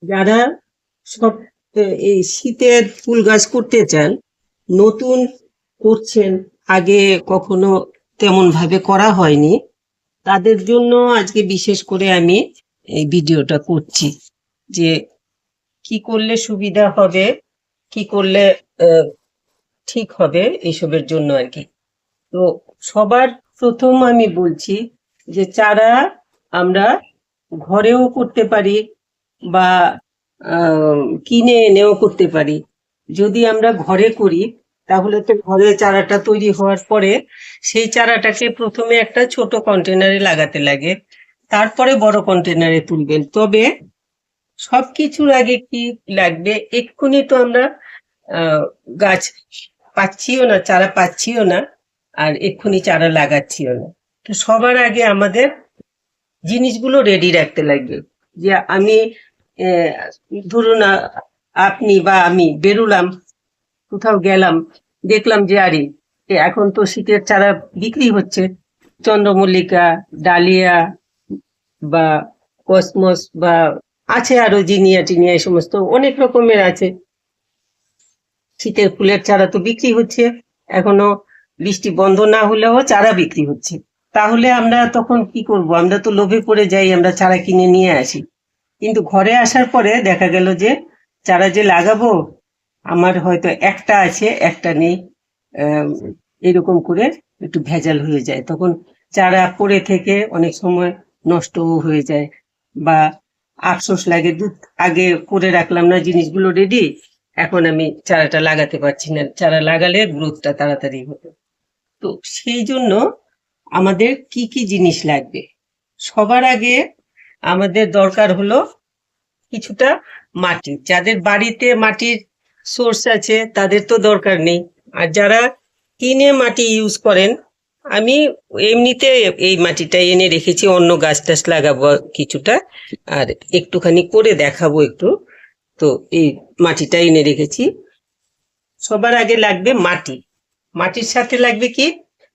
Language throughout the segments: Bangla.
যারা সব এই শীতের ফুল গাছ করতে চান, নতুন করছেন, আগে কখনো তেমন ভাবে করা হয়নি, তাদের জন্য আজকে বিশেষ করে আমি এই ভিডিওটা করছি যে কি করলে সুবিধা হবে, কি করলে আহ, ঠিক হবে এইসবের জন্য আর কি। তো সবার প্রথম আমি বলছি যে চারা আমরা ঘরেও করতে পারি বা কিনে এনেও করতে পারি। যদি আমরা ঘরে করি তাহলে তো ঘরে চারাটা তৈরি হওয়ার পরে সেই চারাটাকে প্রথমে একটা ছোট কন্টেনারে লাগাতে লাগে, তারপরে বড় কন্টেনারে তুলবেন। তবে সবকিছুর আগে কি লাগবে, এক্ষুনি তো আমরা গাছ পাচ্ছিও না, চারা পাচ্ছিও না, আর এক্ষুনি চারা লাগাচ্ছিও না। তো সবার আগে আমাদের জিনিসগুলো রেডি রাখতে লাগবে। যে আমি আহ, ধরুন আপনি বা আমি বেরোলাম, কোথাও গেলাম, দেখলাম যে আরে এখন তো শীতের চারা বিক্রি হচ্ছে, চন্দ্রমল্লিকা, ডালিয়া বা কসমস বা আছে আরো জিনিয়া টিনিয়া, এই সমস্ত অনেক রকমের আছে। শীতের ফুলের চারা তো বিক্রি হচ্ছে, এখনো বৃষ্টি বন্ধ না হলেও চারা বিক্রি হচ্ছে। তাহলে আমরা তখন কি করব? আমরা তো লোভে পড়ে যাই, আমরা চারা কিনে নিয়ে আসি। কিন্তু ঘরে আসার পরে দেখা গেল যে চারা যে লাগাবো, আমার হয়তো একটা আছে একটা নেই, আহ, এরকম করে একটু ভেজাল হয়ে যায়। তখন চারা পড়ে থেকে অনেক সময় নষ্টও হয়ে যায়, বা আফসোস লাগে, দুধ আগে করে রাখলাম না জিনিসগুলো রেডি, এখন আমি চারাটা লাগাতে পারছি না, চারা লাগালে গ্রোথটা তাড়াতাড়ি হতো। তো সেই জন্য আমাদের কি কি জিনিস লাগবে? সবার আগে আমাদের দরকার হলো কিছুটা মাটি। যাদের বাড়িতে মাটির সোর্স আছে তাদের তো দরকার নেই, আর যারা কিনে মাটি ইউজ করেন, আমি এমনিতে এই মাটিটা এনে রেখেছি, অন্য গাছ টাছ লাগাবো কিছুটা, আর একটুখানি করে দেখাবো একটু। তো এই মাটিটা এনে রেখেছি। সবার আগে লাগবে মাটি, মাটির সাথে লাগবে কি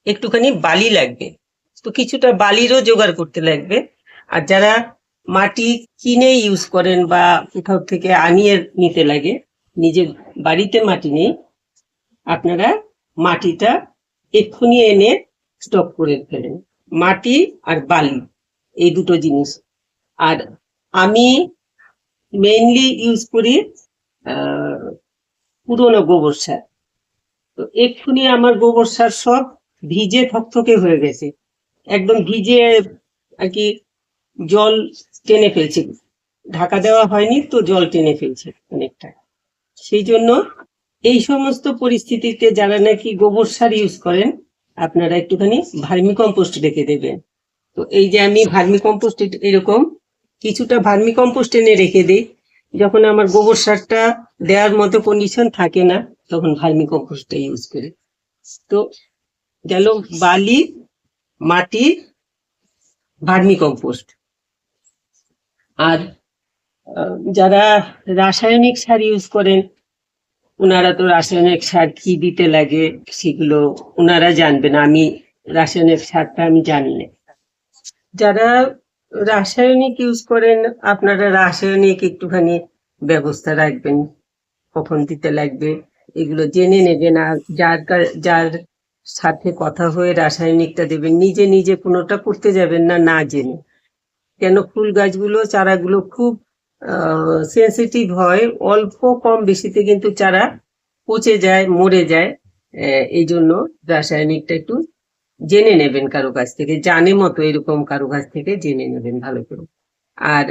একটুখানি বালি লাগবে, তো কিছুটা বালিরও জোগাড় করতে লাগবে। আর যারা মাটি কিনে ইউজ করেন বা কোথাও থেকে আনিয়ে নিতে লাগে, নিজের বাড়িতে মাটি নেই, আপনারা মাটিটা এক্ষুনি এনে স্টক করে ফেলেন। মাটি আর বালি, এই দুটো জিনিস। আর আমি মেইনলি ইউজ করি আহ পুরোনো গোবর সার। তো এক্ষুনি আমার গোবর সার সব ভিজে থকথকে হয়ে গেছে, একদম ভিজে আর কি, জল টেনে ফেলছে, ঢাকা দেওয়া হয়নি তো জল টেনে ফেলছে অনেকটা। সেই জন্য এই সমস্ত পরিস্থিতিতে যারা নাকি গোবর সার ইউজ করেন, আপনারা একটুখানি ভার্মি কম্পোস্ট রেখে দেবেন। তো এই যে আমি ভার্মি কম্পোস্ট এরকম কিছুটা ভার্মি কম্পোস্ট এনে রেখে দিই, যখন আমার গোবর সারটা দেওয়ার মতো কন্ডিশন থাকে না তখন ভার্মি কম্পোস্টটা ইউজ করি। তো গেল বালি, মাটি, ভার্মি কম্পোস্ট। আর যারা রাসায়নিক সার ইউজ করেন, ওনারা তো রাসায়নিক সার কি দিতে লাগে সেগুলো ওনারা জানবেন, আমি রাসায়নিক সারটা আমি জানি না। যারা রাসায়নিক ইউজ করেন, আপনারা রাসায়নিক একটুখানি ব্যবস্থা রাখবেন, কখন দিতে লাগবে এগুলো জেনে নেবেন। আর যার সাথে কথা হয়ে রাসায়নিকটা দেবেন, নিজে নিজে কোনোটা করতে যাবেন না না জেনে। কেন, ফুল গাছগুলো চারাগুলো খুব সেন্সিটিভ হয়, অল্প কম বেশিতে কিন্তু চারা পচে যায়, মরে যায়। এই জন্য রাসায়নিকটা একটু জেনে নেবেন কারো কাছ থেকে, জানে মতো এরকম কারো কাছ থেকে জেনে নেবেন ভালো করে। আর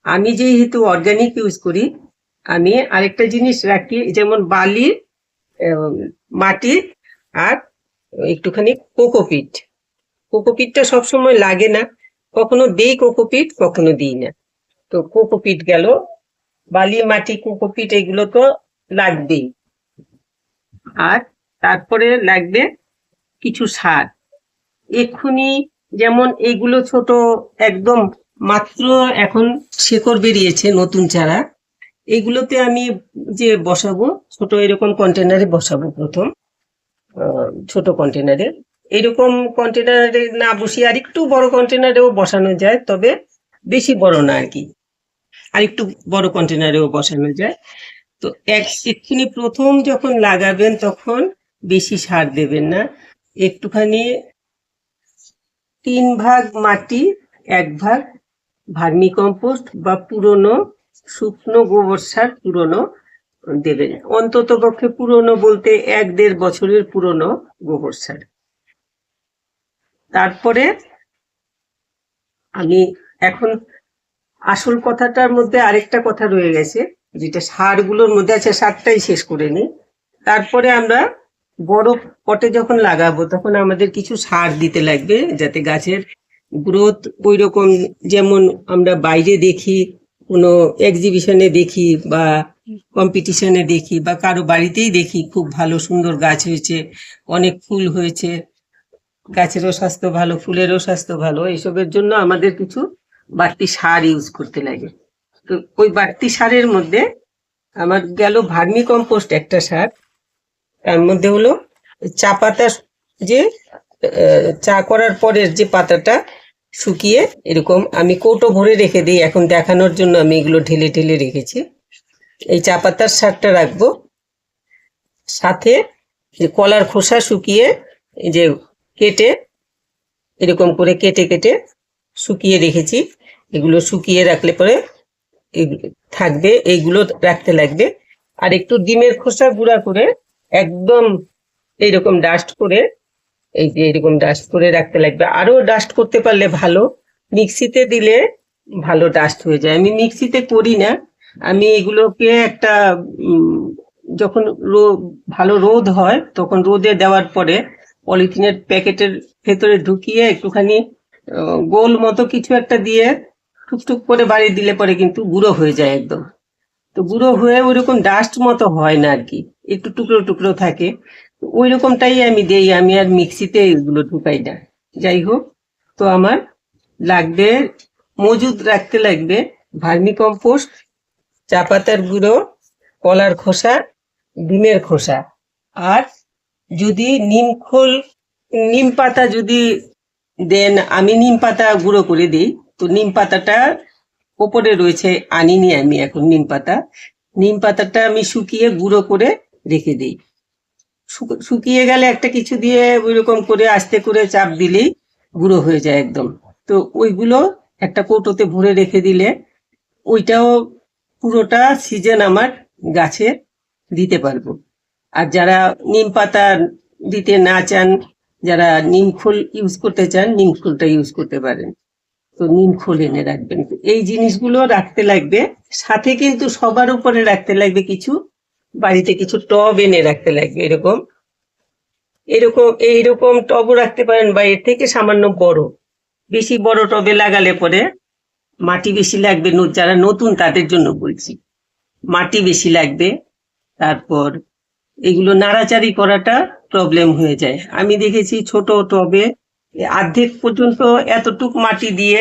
আমি যেহেতু অর্গানিক ইউজ করি, আমি আরেকটা জিনিস রাখি, যেমন বালি, মাটি, আর একটুখানি কোকোপিট। কোকোপিটটা সবসময় লাগে না, কখনো দেই কোকোপিট কখনো দিই না। তো কোকোপিট গেল, বালি, মাটি, কোকোপিট এগুলো তো লাগবেই। আর তারপরে লাগবে কিছু সার এক্ষুনি, যেমন এইগুলো ছোট, একদম মাত্র এখন শেকড় বেরিয়েছে নতুন চারা, এগুলোতে আমি যে বসাবো ছোট এরকম কন্টেনারে বসাবো প্রথম, ছোট কন্টেনারে। এরকম কন্টেনারে না বসিয়ে আর একটু বড় কন্টেনারেও বসানো যায়, তবে বেশি বড় না আর কি। আর একটু বড় কন্টেনারেও বসানো যায়। তো এক্ষুনি প্রথম যখন লাগাবেন তখন বেশি সার দেবেন না, একটুখানি 3 ভাগ মাটি 1 ভাগ ভার্মি কম্পোস্ট বা পুরনো শুকনো গোবর সার পুরনো দেবেন, অন্তত পক্ষে পুরনো বলতে 1-1.5 বছরের পুরনো গোবর সার। তারপরে আমি এখন আসল কথাটার মধ্যে আরেকটা কথা রয়ে গেছে, যেটা সারগুলোর মধ্যে আছে, সারটাই শেষ করে নিই। তারপরে আমরা বড় পটে যখন লাগাবো তখন আমাদের কিছু সার দিতে লাগবে, যাতে গাছের গ্রোথ ওই রকম, যেমন আমরা বাইরে দেখি, কোনো এক্সিবিশনে দেখি বা কম্পিটিশনে দেখি বা কারো বাড়িতেই দেখি খুব ভালো সুন্দর গাছ হয়েছে, অনেক ফুল হয়েছে, গাছেরও স্বাস্থ্য ভালো, ফুলেরও স্বাস্থ্য ভালো, এইসবের জন্য আমাদের কিছু বাড়তি সার ইউজ করতে লাগে। তো ওই বাড়তি সারের মধ্যে আমার গেল ভার্মি কম্পোস্ট একটা সার, তার মধ্যে হলো চা পাতা, যে চা করার পরের যে পাতাটা শুকিয়ে এরকম আমি কৌটো ভরে রেখে দিই, এখন দেখানোর জন্য আমি এগুলো ঢেলে ঢেলে রেখেছি। এই চা পাতার সারটা রাখবো, সাথে যে কলার খোসা শুকিয়ে এই যে কেটে এরকম করে কেটে কেটে শুকিয়ে রেখেছি, এগুলো শুকিয়ে রাখলে পরে থাকবে, এইগুলো রাখতে লাগবে। আর একটু ডিমের খোসা গুঁড়া করে একদম এইরকম ডাস্ট করে, এই যে এরকম ডাস্ট করে রাখতে লাগবে। আরো ডাস্ট করতে পারলে ভালো, মিক্সিতে দিলে ভালো ডাস্ট হয়ে যায়। আমি মিক্সিতে করি না, আমি এগুলোকে একটা যখন ভালো রোদ হয় তখন রোদে দেওয়ার পরে পলিথিনের প্যাকেটের ভেতরে ঢুকিয়ে একটুখানি গোল মতো কিছু একটা দিয়ে টুকটুক করে বাড়ি দিলে পরে কিন্তু গুঁড়ো হয়ে যায় একদম। তো গুঁড়ো হয়ে ওইরকম ডাস্ট মতো হয় না আর কি, একটু টুকরো টুকরো থাকে, ওই রকমটাই আমি দেই, আমি আর মিক্সিতে এগুলো ঢুকাই না। যাই হোক, তো আমার লাগবে, মজুদ রাখতে লাগবে ভার্মি কম্পোস্ট, চা পাতার গুঁড়ো, কলার খোসা, ডিমের খোসা, আর যদি নিম পাতা যদি দেন, আমি নিম পাতা গুঁড়ো করে দিই। তো নিম পাতাটা ওপরে রয়েছে, আনিনি আমি এখন নিম পাতাটা আমি শুকিয়ে গুঁড়ো করে রেখে দিই। শুকিয়ে গেলে একটা কিছু দিয়ে ওইরকম করে আস্তে করে চাপ দিলেই গুঁড়ো হয়ে যায় একদম। তো ওইগুলো একটা কৌটোতে ভরে রেখে দিলে ওইটাও পুরোটা সিজন আমার গাছে দিতে পারবো। আর যারা নিম পাতা দিতে না চান, যারা নিম খোল ইউজ করতে চান, নিম খোলটা ইউজ করতে পারেন। তো নিম খোল এনে রাখবেন, এই জিনিসগুলো রাখতে লাগবে। সাথে কিন্তু সবার উপরে রাখতে লাগবে কিছু, বাড়িতে কিছু টব এনে রাখতে লাগবে, এরকম এরকম এইরকম টবও রাখতে পারেন, বা এর থেকে সামান্য বড়, বেশি বড় টবে লাগালে পরে মাটি বেশি লাগবে, যারা নতুন তাদের জন্য বলছি, মাটি বেশি লাগবে। তারপর এগুলো নাড়াচাড়ি করাটা প্রবলেম হয়ে যায়। আমি দেখেছি ছোট টবে অর্ধেক পর্যন্ত এতটুক মাটি দিয়ে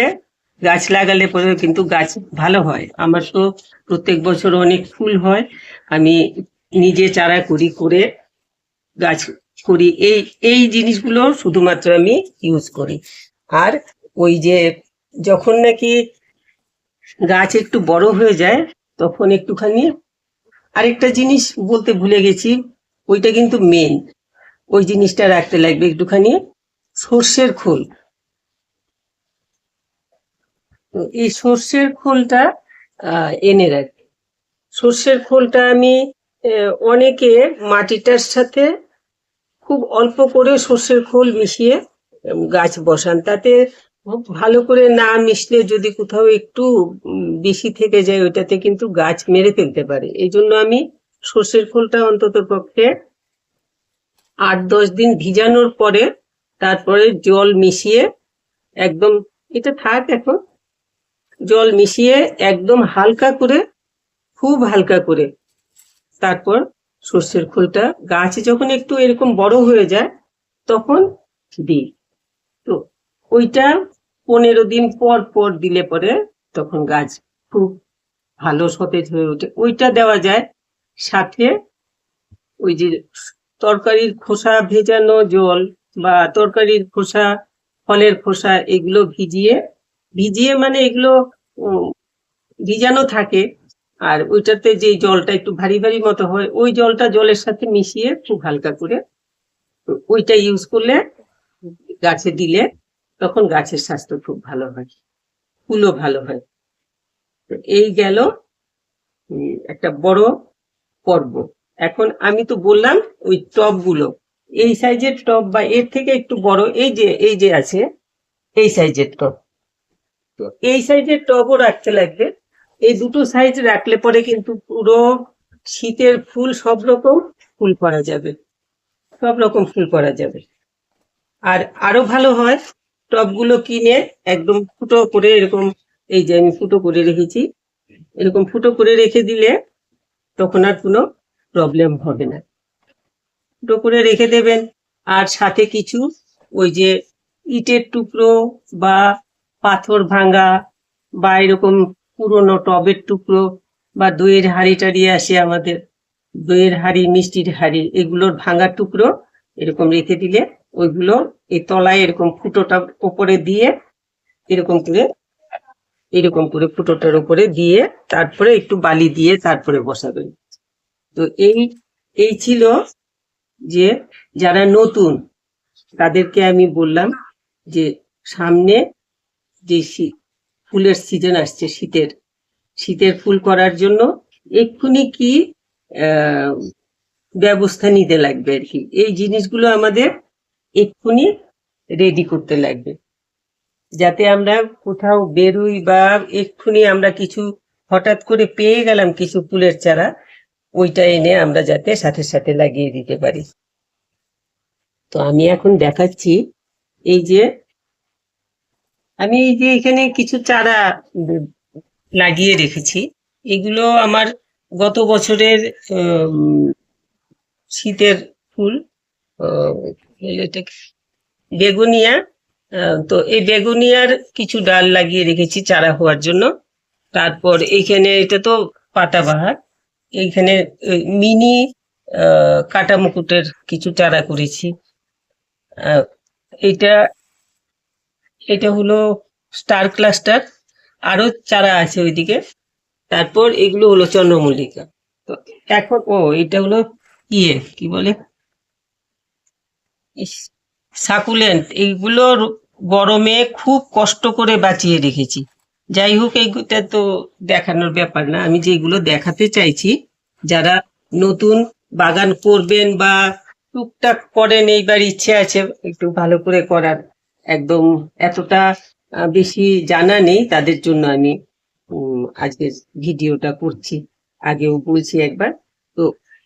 গাছ লাগালে পরে কিন্তু গাছ ভালো হয়। আমার তো প্রত্যেক বছর অনেক ফুল হয়, আমি নিজে চারা করে গাছ করি, এই এই জিনিসগুলো শুধুমাত্র আমি ইউজ করি। আর ওই যে যখন নাকি গাছ একটু বড় হয়ে যায় তখন একটুখানি আরেকটা জিনিস বলতে ভুলে গেছি, ওইটা কিন্তু মেন, ওই জিনিসটা রাখতে লাগবে, একটুখানি সর্ষের খোল। তো এই সর্ষের খোলটা এনে রাখি। সর্ষের খোলটা আমি অনেকে মাটিটার সাথে খুব অল্প করে সর্ষের খোল মিশিয়ে গাছ বসান, তাতে ভালো করে না মিশলে যদি কোথাও একটু বেশি থেকে যায় ওইটাতে কিন্তু গাছ মেরে ফেলতে পারে। এই জন্য আমি সর্ষের খোলটা অন্তত পক্ষে 8-10 দিন ভিজানোর পরে তারপরে জল মিশিয়ে একদম, এটা থাক এখন, জল মিশিয়ে একদম হালকা করে, খুব হালকা করে, তারপর সর্ষের খোলটা গাছ যখন একটু এরকম বড় হয়ে যায় তখন দিই। তো ওইটা 15 দিন পর পর দিলে পরে তখন গাছ খুব ভালো সতেজ হয়ে ওঠে। ওইটা দেওয়া যায়। সাথে ওই যে তরকারির খোসা ভেজানো জল বা তরকারির খোসা, ফলের খোসা, এগুলো ভিজিয়ে মানে এগুলো ভিজানো থাকে, আর ওইটাতে যে জলটা একটু ভারী ভারী মতো হয়, ওই জলটা জলের সাথে মিশিয়ে খুব হালকা করে ওইটা ইউজ করলে গাছে দিলে তখন গাছের স্বাস্থ্য খুব ভালো হয়, ফুলও ভালো হয়। তো এই গেল একটা বড় পর্ব। এখন আমি তো বললাম ওই টবগুলো, এই সাইজের টব বা এর থেকে একটু বড়, এই যে আছে এই সাইজের টব, তো এই সাইজের টবও রাখতে লাগবে। এই দুটো সাইজ রাখলে পরে কিন্তু পুরো শীতের ফুল সব রকম ফুল করা যাবে, সব রকম ফুল করা যাবে। আর আরো ভালো হয় টবগুলো কিনে একদম ফুটো করে, এরকম এই যে আমি ফুটো করে রেখেছি, এরকম ফুটো করে রেখে দিলে তখন আর কোনো প্রবলেম হবে না। ফুটো করে রেখে দেবেন, আর সাথে কিছু ওই যে ইটের টুকরো বা পাথর ভাঙা বা এরকম পুরোনো টবের টুকরো বা দইয়ের হাঁড়ি টাড়ি আসে আমাদের, দইয়ের হাঁড়ি, মিষ্টির হাঁড়ি, এগুলোর ভাঙা টুকরো এরকম রেখে দিলে ওইগুলো এই তলায় এরকম ফুটোটা উপরে দিয়ে এরকম করে ফুটোটার উপরে দিয়ে তারপরে একটু বালি দিয়ে তারপরে বসাবেন। তো এই ছিল যে যারা নতুন তাদেরকে আমি বললাম যে সামনে যে ফুলের সিজন আসছে, শীতের ফুল করার জন্য এক্ষুনি কি ব্যবস্থা নিতে লাগবে আর কি, এই জিনিসগুলো আমাদের এক্ষুনি রেডি করতে লাগবে, যাতে আমরা কোথাও বেরোই বা এক্ষুনি আমরা কিছু হঠাৎ করে পেয়ে গেলাম কিছু ফুলের চারা, ওইটা এনে আমরা যাতে সাথে সাথে লাগিয়ে দিতে পারি। তো আমি এখন দেখাচ্ছি, এই যে আমি এই যে এখানে কিছু চারা লাগিয়ে রেখেছি, এগুলো আমার গত বছরের শীতের ফুল, এটা বেগুনিয়া। তো এই বেগুনিয়ার কিছু ডাল লাগিয়ে রেখেছি চারা হওয়ার জন্য। তারপর এইখানে এটা তো পাতাবাহার, এইখানে মিনি কাটা মুকুটের কিছু চারা করেছি। এটা এটা হলো স্টার ক্লাস্টার, আরো চারা আছে ওইদিকে। তারপর এগুলো হলো চন্দ্রমল্লিকা। তো এখন এটা হলো কি বলে, সাকুলেন্ট, এইগুলো গরমে খুব কষ্ট করে বাঁচিয়ে রেখেছি। যাই হোক, এইটা তো দেখানোর ব্যাপার না, আমি যেগুলো দেখাতে চাইছি, যারা নতুন বাগান করবেন বা টুকটাক করেন, এইবার ইচ্ছে আছে একটু ভালো করে করার, একদম এতটা বেশি জানা নেই, তাদের জন্য আমি আজকের ভিডিওটা করছি, আগেও বলছি একবার। তো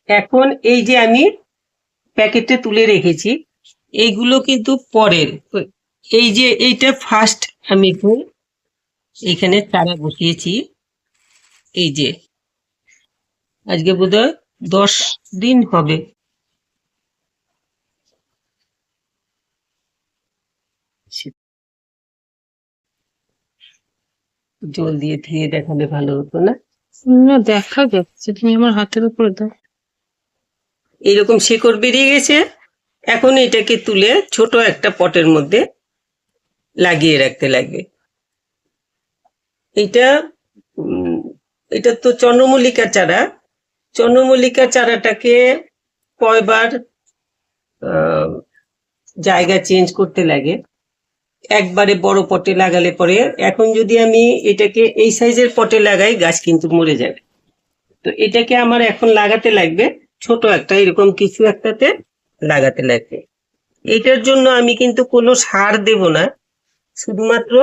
এখন এই যে আমি প্যাকেটে তুলে রেখেছি, এইগুলো কিন্তু পরের, এই যে এইটা ফার্স্ট আমি এইখানে চারা বসিয়েছি, এই যে আজকে বোধহয় 10 দিন হবে। জল দিয়ে ধুয়ে দেখালে ভালো হতো না? না, দেখা যাচ্ছে, তুমি আমার হাতের উপরে দাও। এইরকম শিকড় বেরিয়ে গেছে। এখন এটাকে তুলে ছোট একটা পটের মধ্যে লাগিয়ে রাখতে লাগবে। এটা এটা তো চন্দ্রমল্লিকার চারা। চন্দ্রমল্লিকার চারাটাকে কয়বার জায়গা চেঞ্জ করতে লাগে, একবারে বড় পটে লাগালে পরে, এখন যদি আমি এটাকে এই সাইজের পটে লাগাই গাছ কিন্তু মরে যাবে। তো এটাকে আমার এখন লাগাতে লাগবে ছোট একটা, এরকম কিছু একটাতে লাগাতে লাগবে। এটার জন্য আমি কিন্তু কোনো সার দেব না, শুধুমাত্র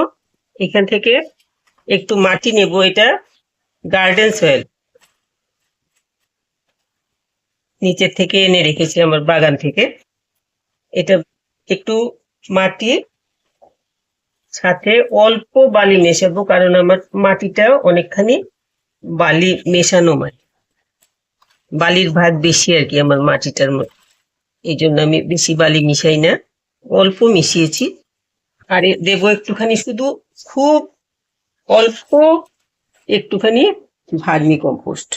এখান থেকে একটু মাটি নেব, এটা গার্ডেন সয়েল নিচের থেকে এনে রেখেছি আমার বাগান থেকে। এটা একটু মাটি সাথে অল্প বালি মেশাবো, কারণ আমার মাটিটাও অনেকখানি বালি মেশানো মাটি, বালির ভাগ বেশি আর কি আমার মাটিটার মধ্যে, এই জন্য আমি বেশি বালি মিশাই না, অল্প মিশিয়েছি। আর দেবো একটুখানি, শুধু খুব অল্প একটুখানি ভার্মি কম্পোস্ট,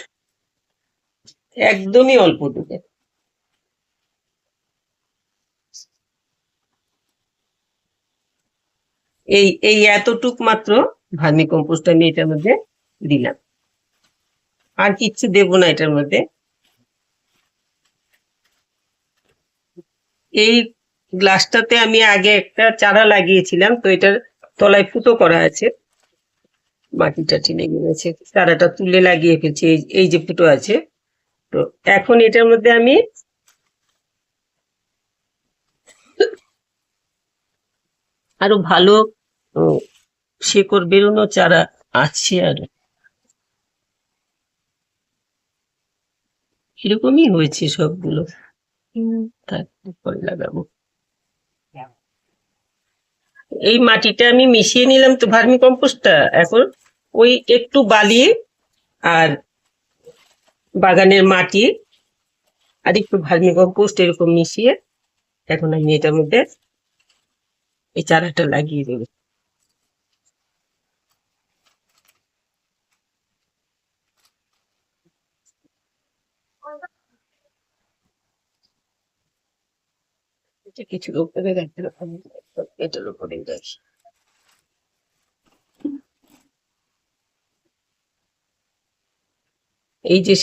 একদমই অল্প দেবে। এই এতটুক মাত্র ভার্মি কম্পোস্ট আমি এটার মধ্যে দিলাম, আর কিচ্ছু দেব না এটার মধ্যে। এই গ্লাসটাতে আমি আগে একটা চারা লাগিয়েছিলাম, তো এটার তলায় ফুটো করা আছে, মাটিটা টেনে গেছে, চারাটা তুলে লাগিয়ে ফেলছি, এই যে ফুটো আছে। তো এখন এটার মধ্যে আমি আরো ভালো শেকড় বেরোনো চারা আছে, আর এরকমই হয়েছে সবগুলো। তারপরে লাগাবো। এই মাটিটা আমি মিশিয়ে নিলাম তো, ভার্মি কম্পোস্টটা। এখন ওই একটু বালি আর বাগানের মাটি আর একটু ভার্মি কম্পোস্ট এরকম মিশিয়ে এখন আমি এটার মধ্যে এই চারাটা লাগিয়ে দেবো। কিছু উপরে রাখতে হবে, এটার উপরে রাখি। এই যে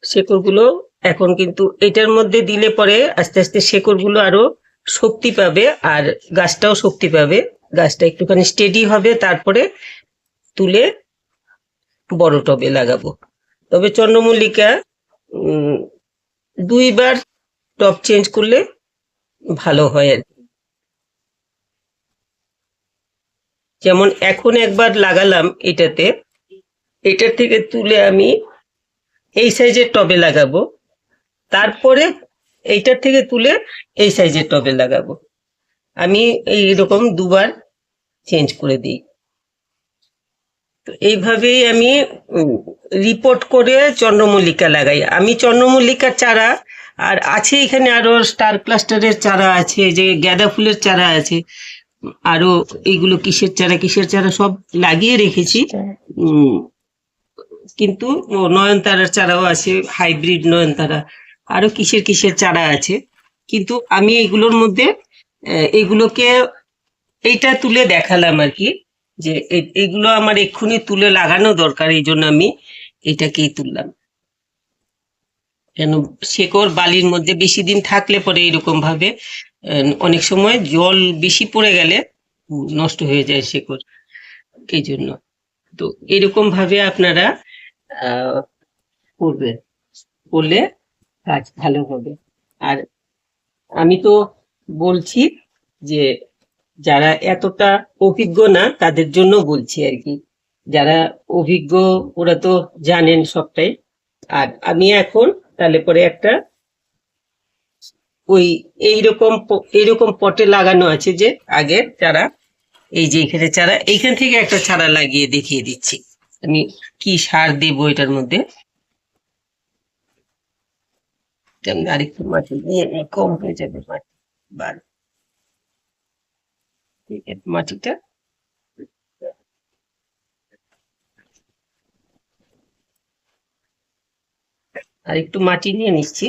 শেকড়গুলো এখন কিন্তু এটার মধ্যে দিলে পরে আস্তে আস্তে শেকড়গুলো আরো শক্তি পাবে, আর গাছটাও শক্তি পাবে, গাছটা একটুখানি স্টেডি হবে। তারপরে তুলে বড় টবে লাগাবো। তবে চন্দ্রমল্লিকা 2বার টব চেঞ্জ করলে ভালো হয় আর কি। যেমন এখন একবার লাগালাম এটাতে, এটার থেকে তুলে আমি এই সাইজের টবে লাগাবো, তারপরে এইটার থেকে তুলে এই সাইজের টবে লাগাবো। আমি এইরকম 2বার চেঞ্জ করে দিই। তো এইভাবেই আমি রিপোর্ট করে চন্দ্রমল্লিকা লাগাই। আমি চন্দ্রমল্লিকার চারা আর আছে এখানে আরো স্টার ক্লাস্টারের চারা আছে, যে গাঁদা ফুলের চারা আছে, আরো এইগুলো কিসের চারা সব লাগিয়ে রেখেছি। কিন্তু নয়নতারার চারাও আছে, হাইব্রিড নয়নতারা, আরো কিসের চারা আছে। কিন্তু আমি এইগুলোর মধ্যে এইগুলোকে এইটা তুলে দেখালাম আর কি, যে এইগুলো আমার এক্ষুনি তুলে লাগানো দরকার, এই জন্য আমি এটাকেই তুললাম। কেন শেকড় বালির মধ্যে বেশি দিন থাকলে পরে এরকম ভাবে অনেক সময় জল বেশি পড়ে গেলে নষ্ট হয়ে যায় শেকড়, এই জন্য। তো এরকম ভাবে আপনারা করবেন, করলে কাজ ভালো হবে। আর আমি তো বলছি যে যারা এতটা অভিজ্ঞ না তাদের জন্য বলছি আর কি, যারা অভিজ্ঞ ওরা তো জানেন সবটাই। আর আমি এখন তাহলে পরে একটা ওই এইরকম পটে লাগানো আছে যে আগের চারা, এই যে এখানে চারা, এইখান থেকে একটা চারা লাগিয়ে দেখিয়ে দিচ্ছি আমি কি সার দেবো এটার মধ্যে। আরেকটু মাটি দিয়ে কম হয়ে যাবে মাটি, মাটিটা আর একটু মাটি নিয়ে নিচ্ছি,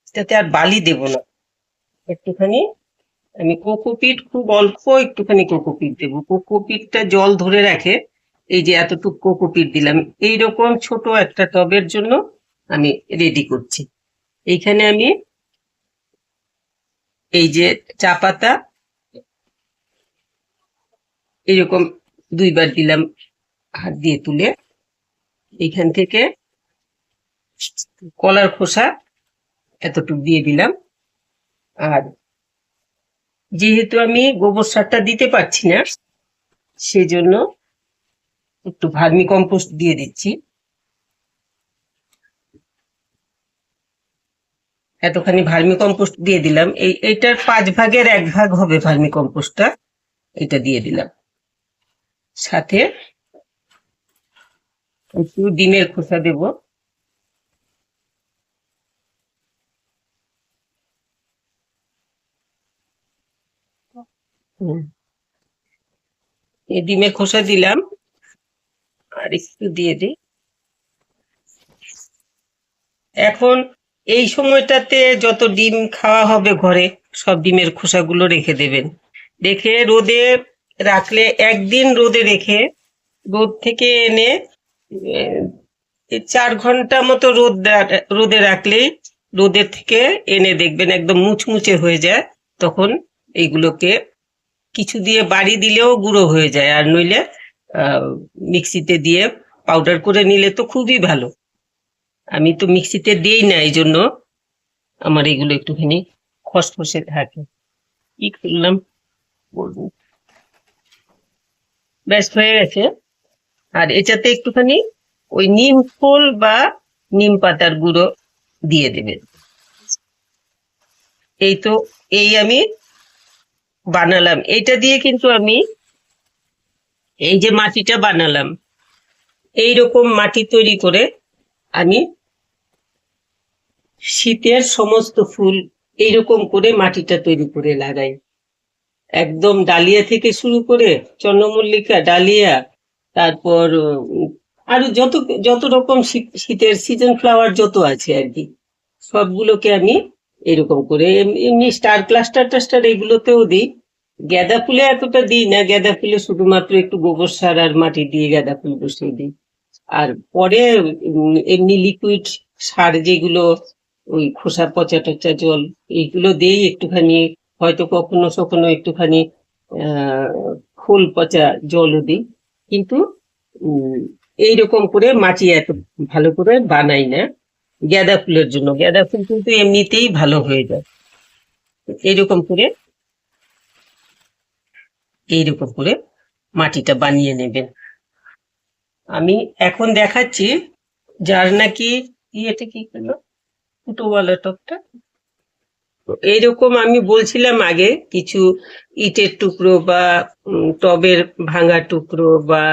এটাতে আর বালি দেব না, একটুখানি আমি কোকোপিট, খুব অল্প একটুখানি কোকোপিট দেবো। কোকোপিটটা জল ধরে রাখে, এই যে এতটুকু কোকোপিট দিলাম। এইরকম ছোট একটা টবের জন্য আমি রেডি করছি। এইখানে আমি এই যে চা পাতা এইরকম 2বার দিলাম হাত দিয়ে তুলে, এইখান থেকে কলার খোসা এতটুকু দিয়ে দিলাম। আর যেহেতু আমি গোবর সারটা দিতে পারছি না, সেজন্য একটু ভার্মি কম্পোস্ট দিয়ে দিচ্ছি। এতখানি ভার্মি কম্পোস্ট দিয়ে দিলাম, এইটার 5ভাগের 1ভাগ হবে ভার্মি কম্পোস্টটা, এটা দিয়ে দিলাম। সাথে একটু ডিমের খোসা দেব, এই ডিমের খোসা দিলাম, আর একটু দিয়ে দিই। এখন এই সময়টাতে যত ডিম খাওয়া হবে ঘরে, সব ডিমের খোসাগুলো রেখে দেবেন। রেখে রোদে রাখলে, একদিন রোদে রেখে রোদ থেকে এনে এই 4 ঘন্টা মতো রোদে রাখলেই রোদের থেকে এনে দেখবেন একদম মুচমুচে হয়ে যায়। তখন এইগুলোকে কিছু দিয়ে বাড়ি দিলেও গুঁড়ো হয়ে যায়, আর নইলে মিক্সিতে দিয়ে পাউডার করে নিলে তো খুবই ভালো। আমি তো মিক্সিতে দিই না, এই জন্য আমার এগুলো একটুখানি খসখসে থাকে। কি করলাম বলবো, ব্যাস হয়ে গেছে। আর এটাতে একটুখানি ওই নিম ফুল বা নিম পাতার গুঁড়ো দিয়ে দেবেন। এই তো, এই আমি বানালাম। এটা দিয়ে কিন্তু আমি এই যে মাটিটা বানালাম, এইরকম মাটি তৈরি করে আমি শীতের সমস্ত ফুল এইরকম করে মাটিটা তৈরি করে লাগাই। একদম ডালিয়া থেকে শুরু করে চন্দ্রমল্লিকা, ডালিয়া, তারপর আরো যত যত রকম শীতের সিজন ফ্লাওয়ার যত আছে আর কি, সবগুলোকে আমি এরকম করে এমনি স্টার ক্লাস্টার টাস্টার এগুলোতেও দিই। গাঁদা ফুলে এতটা দিই না, গাঁদা ফুলে শুধুমাত্র একটু গোবর সার আর মাটি দিয়ে গাঁদা ফুল বসিয়ে দিই। আর পরে এমনি লিকুইড সার যেগুলো, ওই খোসা পচা টচা জল, এইগুলো দিয়েই একটুখানি, হয়তো কখনো কখনো একটুখানি খোল পচা জলও দিই। কিন্তু এইরকম করে মাটি এত ভালো করে বানাই না গাঁদা ফুলের জন্য। গাঁদা ফুল কিন্তু এমনিতেই ভালো হয়ে যায়। এইরকম করে মাটিটা বানিয়ে নেবেন। আমি এখন দেখাচ্ছি যার নাকি ইয়েটা কি করলো, ফুটোওয়ালা টবটা। এইরকম আমি বলছিলাম আগে, কিছু ইটের টুকরো বা টবের ভাঙা টুকরো বা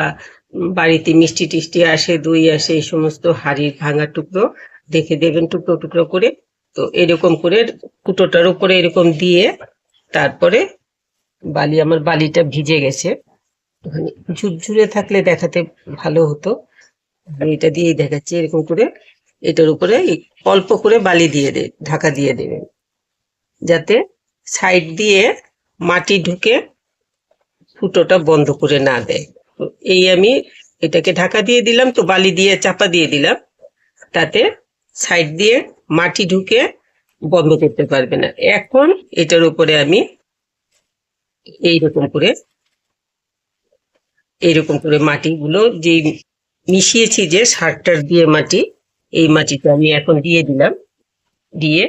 বাড়িতে মিষ্টি টিষ্টি আসে, দই আসে, এই সমস্ত হাড়ির ভাঙা টুকরো দেখে দেবেন টুকরো টুকরো করে। তো এরকম করে ফুটোটার উপরে এরকম দিয়ে, তারপরে আমার বালিটা ভিজে গেছে, ঝুরঝুরে থাকলে দেখাতে ভালো হতো। আমি এটা দিয়েই দেখাচ্ছি। এরকম করে এটার উপরে অল্প করে বালি দিয়ে ঢাকা দিয়ে দেবেন, যাতে সাইড দিয়ে মাটি ঢুকে ফুটোটা বন্ধ করে না দেয়। তো এই আমি এটাকে ঢাকা দিয়ে দিলাম, তো বালি দিয়ে চাপা দিয়ে দিলাম, তাতে সাইড দিয়ে মাটি ঢুকে বন্ধ করতে পারবে না। এখন এটার উপরে আমি এইরকম করে মাটিগুলো যে মিশিয়েছি, যে সারটার দিয়ে মাটি, এই মাটিটা আমি এখন দিয়ে দিলাম। দিয়ে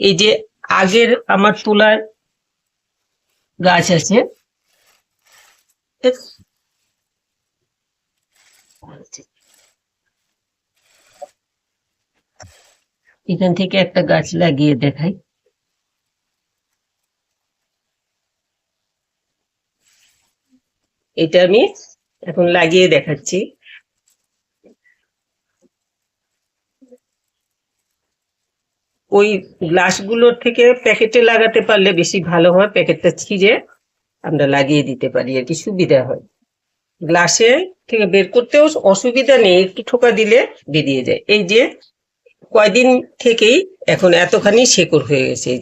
এই যে আগের আমার তোলার গাছ আছে, এখান থেকে একটা গাছ লাগিয়ে দেখাই। এটা আমি এখন লাগিয়ে দেখাচ্ছি। ওই গ্লাসগুলোর থেকে প্যাকেটে লাগাতে পারলে বেশি ভালো হয়, প্যাকেটটা ছিঁড়ে আমরা লাগিয়ে দিতে পারি আর কি, সুবিধা হয়। গ্লাসে থেকে বের করতেও অসুবিধা নেই, একটু ঠোকা দিলে বেরিয়ে যায়। এই যে কয়দিন থেকেই এখন এতখানি শেকড় হয়ে গেছে। এই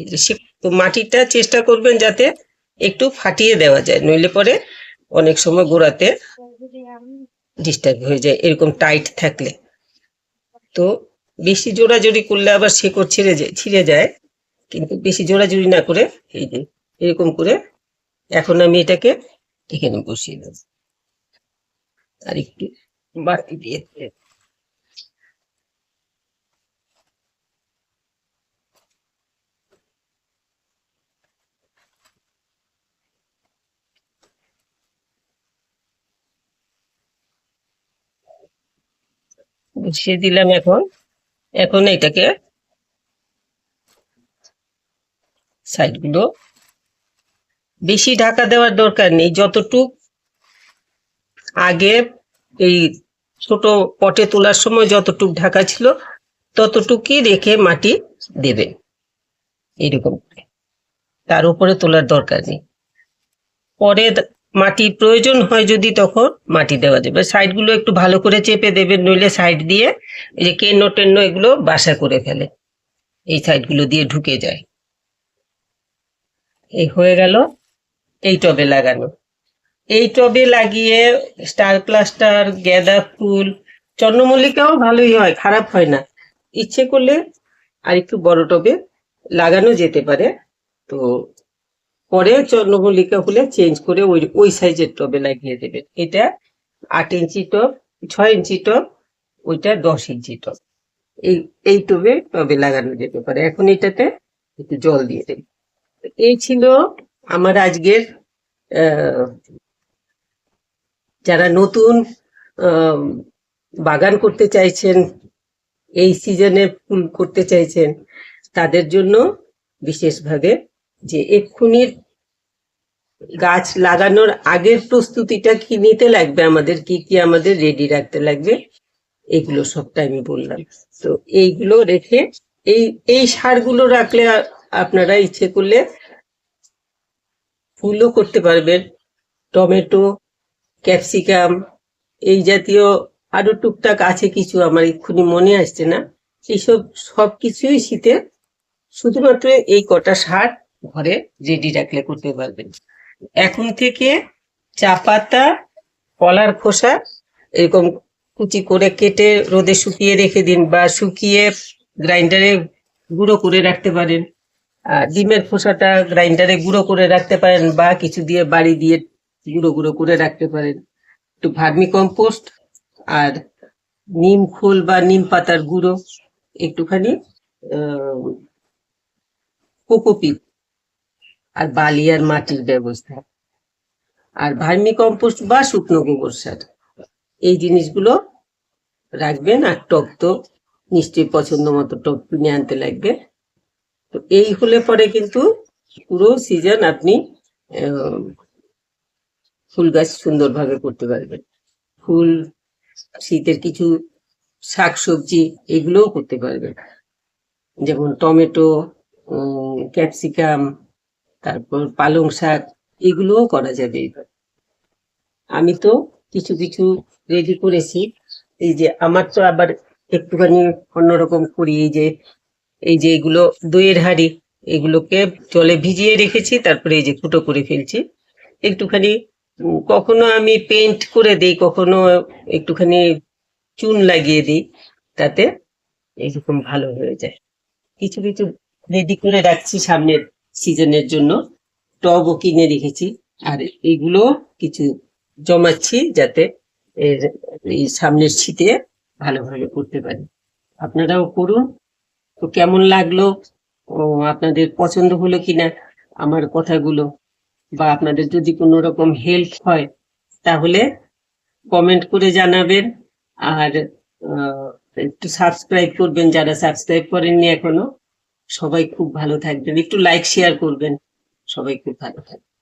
যে তো মাটিটা চেষ্টা করবেন যাতে একটু ফাটিয়ে দেওয়া যায়, নইলে পরে অনেক সময় গোড়াতে ডিস্টার্ব হয়ে যায় এরকম টাইট থাকলে। তো বেশি জোড়াজোড়ি করলে আবার শেকড় ছিঁড়ে যায়, কিন্তু বেশি জোড়াজোড়ি না করে এই যে এরকম করে এখন আমি এটাকে এখানে বসিয়ে দেব। আর একটু বাড়তি দিয়ে বসিয়ে দিলাম। এখন এটাকে সাইডগুলো বেশি ঢাকা দেওয়ার দরকার নেই, যতটুক আগে এই ছোট পটে তোলার সময় যতটুক ঢাকা ছিল ততটুকুই রেখে মাটি দেবে এরকম করে, তার উপরে তোলার দরকার নেই। পরে মাটি প্রয়োজন হয় যদি, তখন মাটি দেওয়া যাবে। সাইডগুলো একটু ভালো করে চেপে দেবেন, নইলে সাইড দিয়ে এই যে কেন্ন টেন্ন এগুলো বাসা করে ফেলে, এই সাইডগুলো দিয়ে ঢুকে যায়। এই হয়ে গেল এই টবে লাগানো। এই টবে লাগিয়ে স্টার প্লাস্টার, গাঁদা ফুল, চন্দ্রমল্লিকাও ভালোই হয়, খারাপ হয় না। ইচ্ছে করলে আর একটু বড় টবে লাগানো যেতে পারে। তো পরে চন্দ্রমল্লিকা হলে চেঞ্জ করে ওই ওই সাইজের টবে লাগিয়ে দেবেন। এটা 8 ইঞ্চি টব, 6 ইঞ্চি টব, ওইটা 10 ইঞ্চি টব। এই টবে লাগানো যেতে পারে। এখন এটাতে একটু জল দিয়ে দেবেন। এই ছিল আমার আজকের আহ, যারা নতুন আহ, বাগান করতে চাইছেন, এই সিজনে ফুল করতে চাইছেন, তাদের জন্য বিশেষভাবে যে এক্ষুনি গাছ লাগানোর আগের প্রস্তুতিটা কি নিতে লাগবে, আমাদের কি কি আমাদের রেডি রাখতে লাগবে, এগুলো সবটা আমি বললাম। তো এইগুলো রেখে এই এই সারগুলো রাখলে আপনারা ইচ্ছে করলে ফুলও করতে পারবেন। টমেটো, ক্যাপসিকাম, এই জাতীয় আরো টুকটাক আছে কিছু, আমার এক্ষুনি মনে আসছে না। এইসব সবকিছুই শীতে শুধুমাত্র এই কটা সার ঘরে রেডি রাখলে করতে পারবেন। এখন থেকে চা পাতা, কলার খোসা এরকম কুচি করে কেটে রোদে শুকিয়ে রেখে দিন, বা শুকিয়ে গ্রাইন্ডারে গুঁড়ো করে রাখতে পারেন। ডিমের খোসাটা গ্রাইন্ডারে গুঁড়ো করে রাখতে পারেন, বা কিছু দিয়ে বাড়ি দিয়ে গুঁড়ো গুঁড়ো করে রাখতে পারেন। একটু ভার্মি কম্পোস্ট আর নিম খোল বা নিম পাতার গুঁড়ো, একটুখানি কোকোপিট আর বালি আর মাটির ব্যবস্থা, আর ভার্মি কম্পোস্ট বা শুকনো গোবর সার, এই জিনিসগুলো রাখবেন। আর টব তো নিশ্চয়ই পছন্দ মতো টব কিনে আনতে লাগবে। তো এই হলে পরে কিন্তু পুরো সিজন আপনি আহ, ফুল গাছ সুন্দরভাবে করতে পারবেন। ফুল, শীতের কিছু শাকসবজি, এগুলোও করতে পারবেন, যেমন টমেটো, ক্যাপসিকাম, তারপর পালং শাক, এগুলোও করা যাবে এবার। আমি তো কিছু কিছু রেডি করেছি। এই যে আমার তো আবার একটুখানি অন্যরকম করি। এই যে এগুলো দইয়ের হাঁড়ি, এগুলোকে জলে ভিজিয়ে রেখেছি, তারপরে এই যে ফুটো করে ফেলছি একটুখানি। কখনো আমি পেইন্ট করে দিই, কখনো একটুখানি চুন লাগিয়ে দিই, তাতে এরকম ভালো হয়ে যায়। কিছু কিছু রেডি করে রাখছি সামনের সিজনের জন্য, টবও কিনে রেখেছি। আর এইগুলো কিছু জমাচ্ছি, যাতে এর এই সামনের শীতে ভালোভাবে করতে পারি। আপনারাও করুন। তো কেমন লাগলো, ও আপনাদের পছন্দ হলো কিনা আমার কথাগুলো, বা আপনাদের যদি কোনো রকম হেল্প হয় তাহলে কমেন্ট করে জানাবেন। আর একটু সাবস্ক্রাইব করবেন যারা সাবস্ক্রাইব করেননি এখনো। সবাই খুব ভালো থাকবেন, একটু লাইক শেয়ার করবেন। সবাই খুব ভালো থাকবেন।